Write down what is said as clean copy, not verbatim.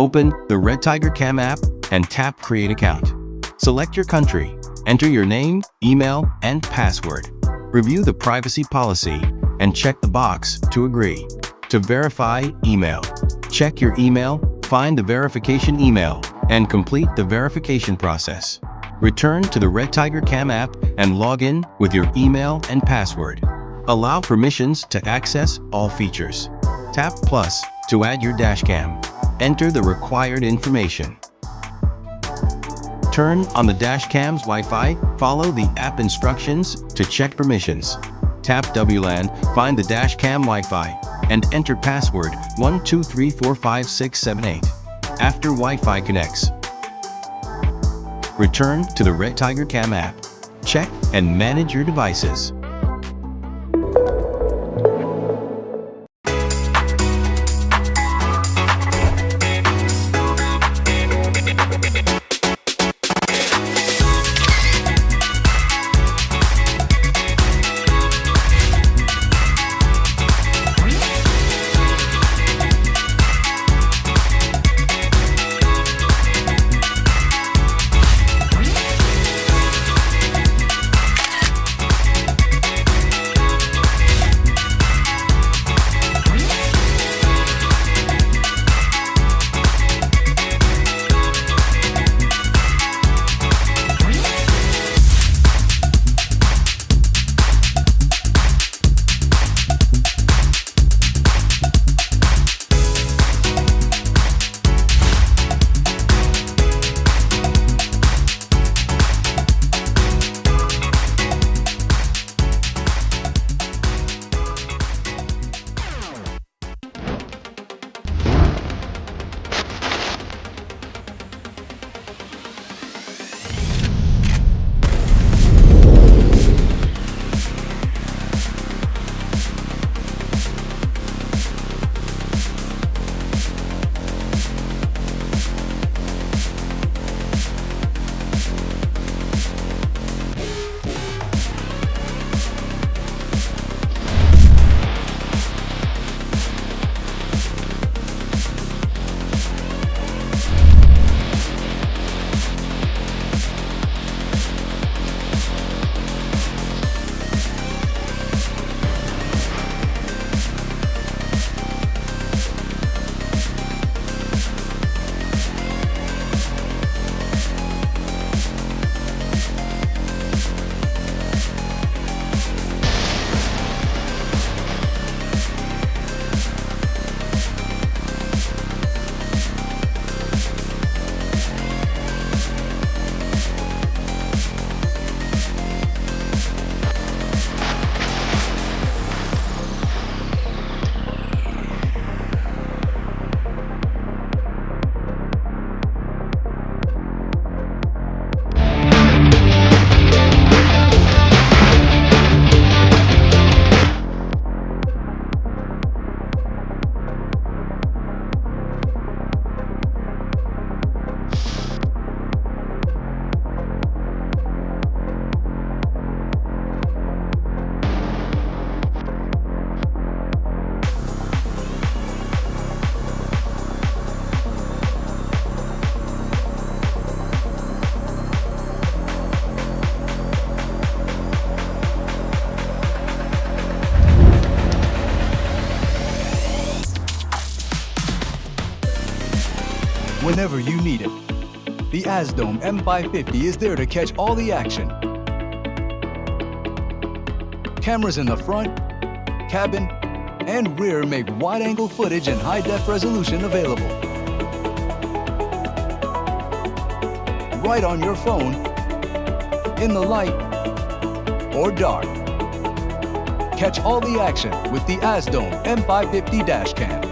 Open the Redtiger Cam app and tap Create Account. Select your country, enter your name, email, and password. Review the privacy policy and check the box to agree. To verify email, check your email, find the verification email, and complete the verification process. Return to the Redtiger Cam app and log in with your email and password. Allow permissions to access all features. Tap Plus to add your dashcam. Enter the required information. Turn on the dashcam's Wi-Fi, follow the app instructions to check permissions. Tap WLAN, find the dashcam Wi-Fi, and enter password 123456778. After Wi-Fi connects, return to the Redtiger Cam app. Check and manage your devices. Whenever you need it, the Azdome M550 is there to catch all the action. Cameras in the front, cabin, and rear make wide-angle footage and high-def resolution available. Right on your phone, in the light, or dark. Catch all the action with the Azdome M550 dashcam.